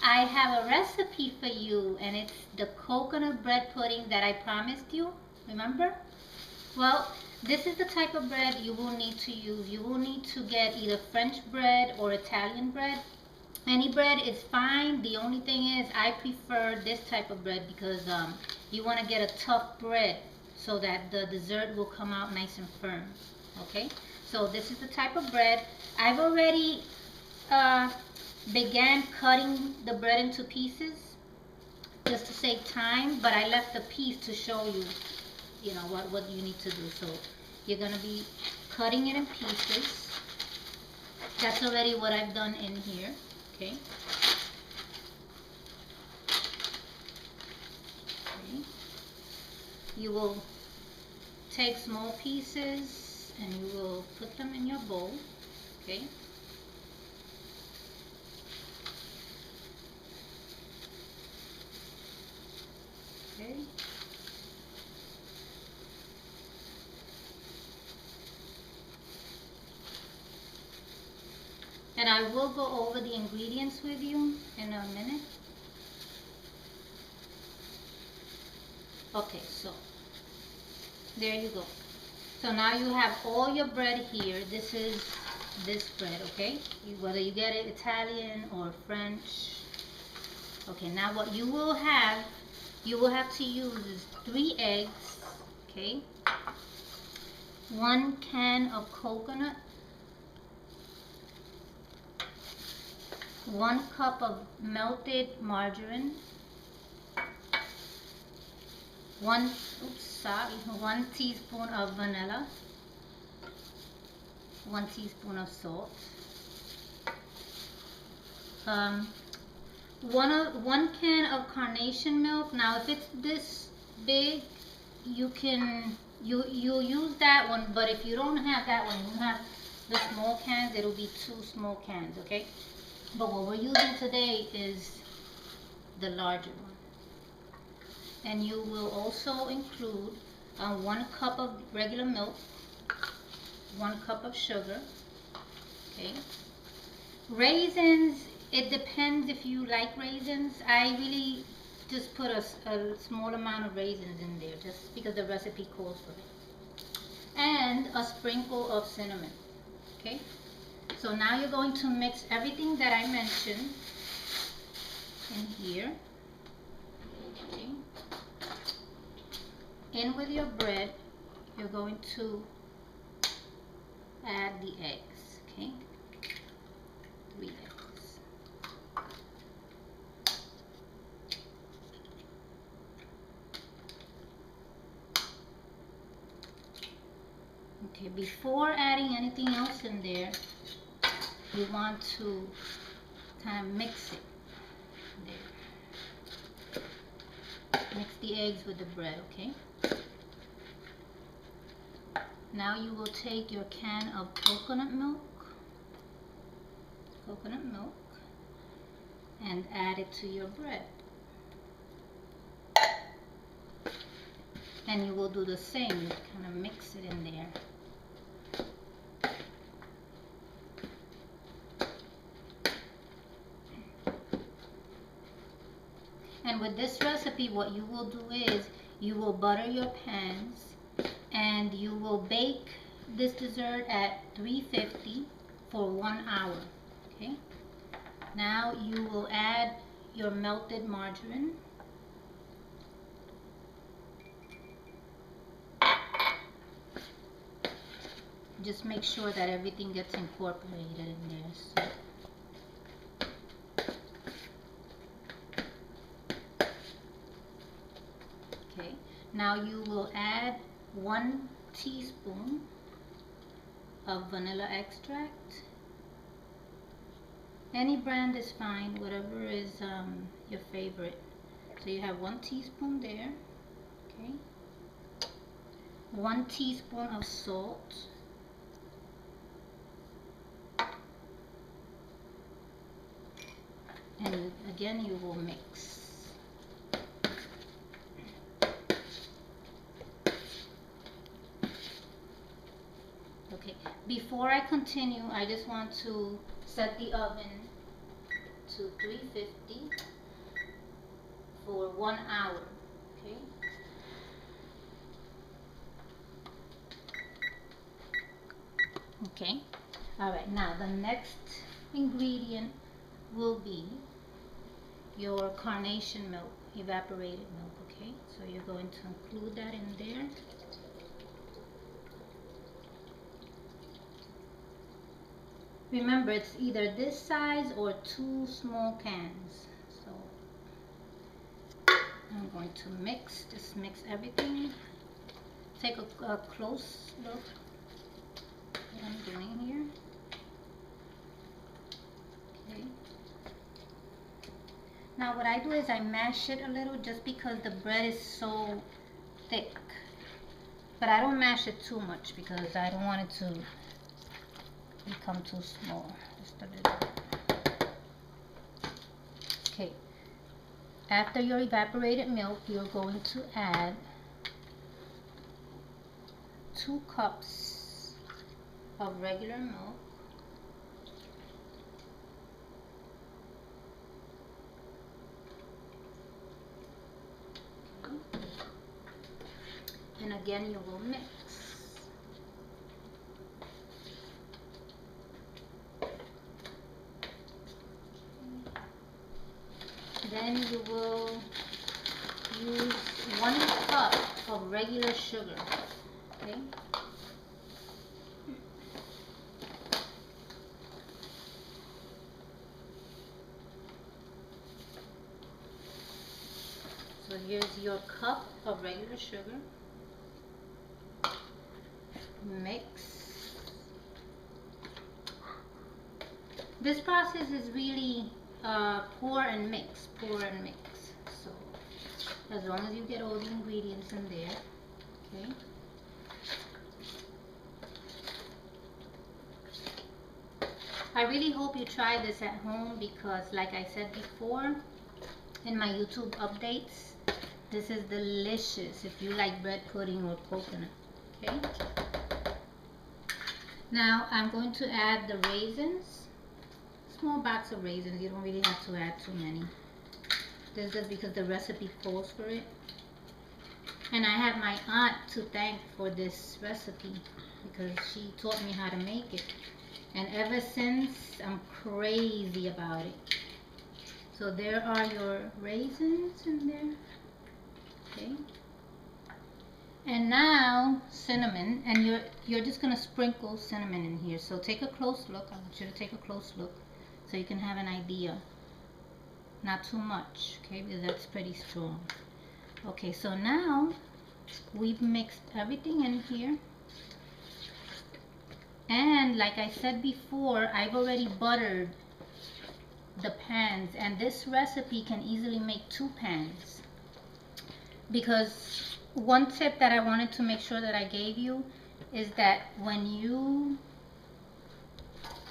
I have a recipe for you, and it's the coconut bread pudding that I promised you. Remember? Well, this is the type of bread you will need to use. You will need to get either French bread or Italian bread. Any bread is fine. The only thing is I prefer this type of bread because you want to get a tough bread so that the dessert will come out nice and firm. Okay, so this is the type of bread. I've already began cutting the bread into pieces just to save time, but I left a piece to show you, you know, what you need to do. So you're gonna be cutting it in pieces. That's already what I've done in here. Okay. Okay. You will take small pieces and you will put them in your bowl. Okay. Okay. And I will go over the ingredients with you in a minute. Okay, so there you go. So now you have all your bread here. This is this bread, okay? Whether you get it Italian or French. Okay, now what you will have to use is 3 eggs, okay? 1 can of coconut, 1 cup of melted margarine, 1 teaspoon of vanilla, 1 teaspoon of salt, 1 can of carnation milk. Now if it's this big, you can use that one, but if you don't have that one, you have the small cans, it'll be 2 small cans, okay? But what we're using today is the larger one. And you will also include 1 cup of regular milk, 1 cup of sugar, okay? Raisins, it depends if you like raisins. I really just put a small amount of raisins in there just because the recipe calls for it. And a sprinkle of cinnamon, okay? So now you're going to mix everything that I mentioned in here. Okay. In with your bread, you're going to add the eggs, okay? 3 eggs. Okay, before adding anything else in there, you want to kind of mix it. There. Mix the eggs with the bread, okay? Now you will take your can of coconut milk, and add it to your bread. And you will do the same, kind of mix it in there. And with this recipe, what you will do is you will butter your pans and you will bake this dessert at 350 for 1 hour. Okay. Now you will add your melted margarine. Just make sure that everything gets incorporated in there. So. Okay, now you will add 1 teaspoon of vanilla extract. Any brand is fine, whatever is your favorite. So you have 1 teaspoon there. Okay, 1 teaspoon of salt. And again, you will mix. Okay, before I continue, I just want to set the oven to 350 for 1 hour. Okay. Okay. All right. Now the next ingredient will be your carnation milk, evaporated milk. Okay. So you're going to include that in there. Remember, it's either this size or 2 small cans. So I'm going to just mix everything. Take a close look at what I'm doing here. Okay. Now what I do is I mash it a little just because the bread is so thick. But I don't mash it too much because I don't want it to become too small. Just a little. Okay. After your evaporated milk, you're going to add 2 cups of regular milk. Okay. And again, you will mix. Then you will use 1 cup of regular sugar. Okay. So here's your cup of regular sugar. Mix. This process is really pour and mix, pour and mix. So as long as you get all the ingredients in there, okay. I really hope you try this at home because, like I said before in my YouTube updates, this is delicious if you like bread pudding or coconut. Okay. Now I'm going to add the raisins. Small box of raisins. You don't really have to add too many. This is just because the recipe calls for it. And I have my aunt to thank for this recipe because she taught me how to make it. And ever since, I'm crazy about it. So there are your raisins in there. Okay. And now cinnamon, and you're just gonna sprinkle cinnamon in here. So take a close look. I want you to take a close look so you can have an idea. Not too much, okay, because that's pretty strong. Okay, so now we've mixed everything in here. And like I said before, I've already buttered the pans, and this recipe can easily make 2 pans. Because one tip that I wanted to make sure that I gave you is that when you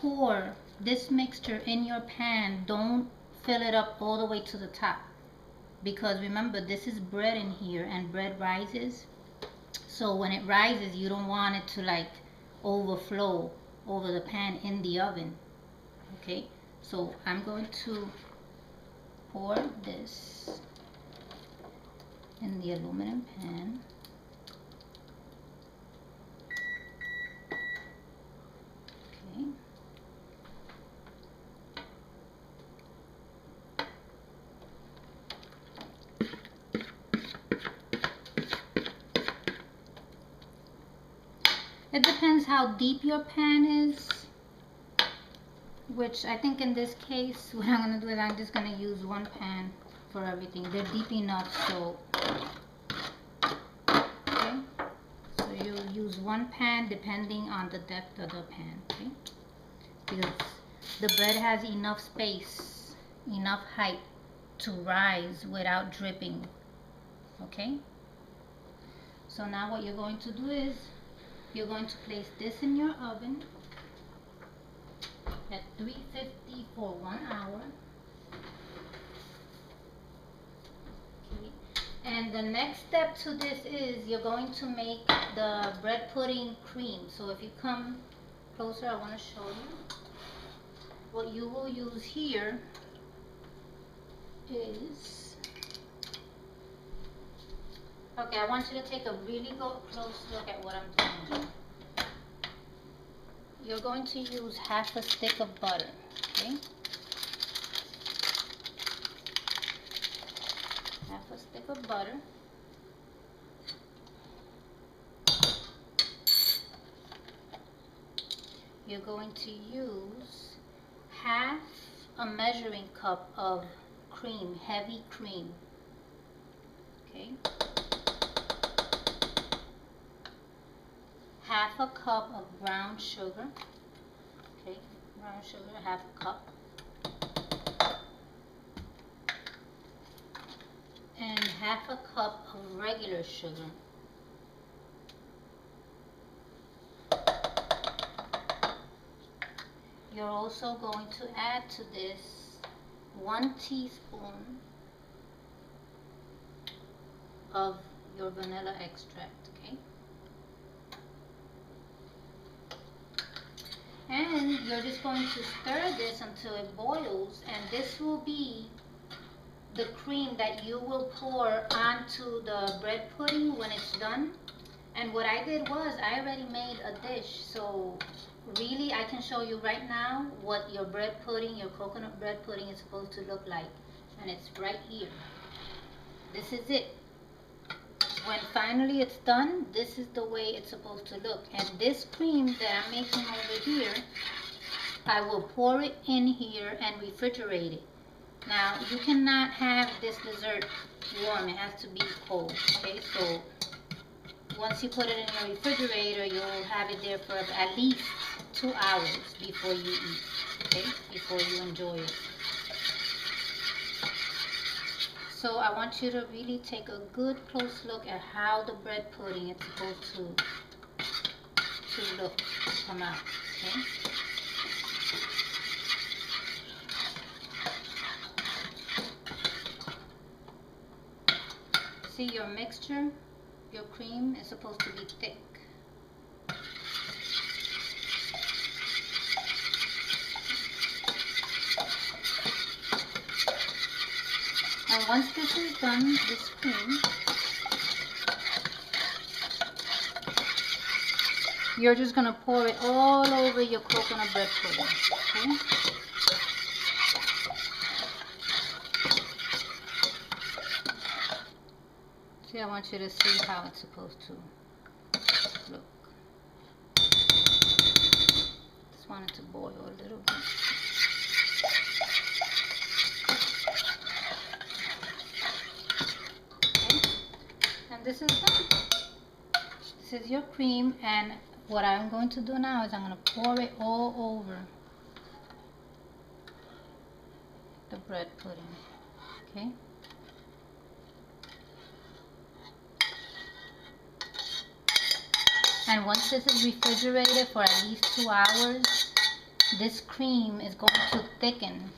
pour this mixture in your pan, don't fill it up all the way to the top. Because remember, this is bread in here and bread rises. So when it rises, you don't want it to like overflow over the pan in the oven. Okay, so I'm going to pour this in the aluminum pan. Okay. It depends how deep your pan is, which I think in this case, what I'm going to do is I'm just going to use 1 pan for everything. They're deep enough, so okay. So you use 1 pan depending on the depth of the pan, okay? Because the bread has enough space, enough height to rise without dripping, okay? So now what you're going to do is you're going to place this in your oven at 350 for 1 hour. Okay. And the next step to this is you're going to make the bread pudding cream. So if you come closer, I want to show you. What you will use here is, okay, I want you to take a really close look at what I'm doing. You're going to use half a stick of butter, okay? Half a stick of butter. You're going to use half a measuring cup of cream, heavy cream, okay? Half a cup of brown sugar, okay? Brown sugar, half a cup. And half a cup of regular sugar. You're also going to add to this 1 teaspoon of your vanilla extract, okay? And you're just going to stir this until it boils, and this will be the cream that you will pour onto the bread pudding when it's done. And what I did was I already made a dish, so really I can show you right now what your bread pudding, your coconut bread pudding is supposed to look like, and it's right here. This is it. When finally it's done, this is the way it's supposed to look. And this cream that I'm making over here, I will pour it in here and refrigerate it. Now, you cannot have this dessert warm. It has to be cold, okay? So, once you put it in your refrigerator, you'll have it there for at least 2 hours before you eat, okay? Before you enjoy it. So, I want you to really take a good close look at how the bread pudding is supposed to look, come out, okay? See, your mixture, your cream is supposed to be thick. And once this is done, this cream, you're just going to pour it all over your coconut bread pudding, okay? See, I want you to see how it's supposed to look. Just want it to boil a little bit. Okay. And this is done. This is your cream, and what I'm going to do now is I'm going to pour it all over the bread pudding, okay? And once this is refrigerated for at least 2 hours, this cream is going to thicken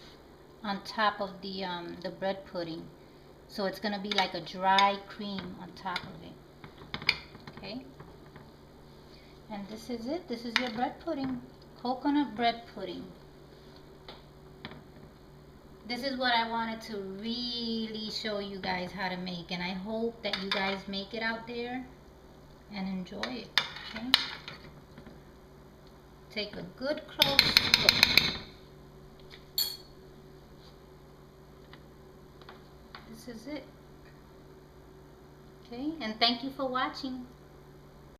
on top of the bread pudding. So it's going to be like a dry cream on top of it. Okay? And this is it. This is your bread pudding. Coconut bread pudding. This is what I wanted to really show you guys how to make. And I hope that you guys make it out there and enjoy it. Okay? Take a good close look. This is it. Okay, and thank you for watching.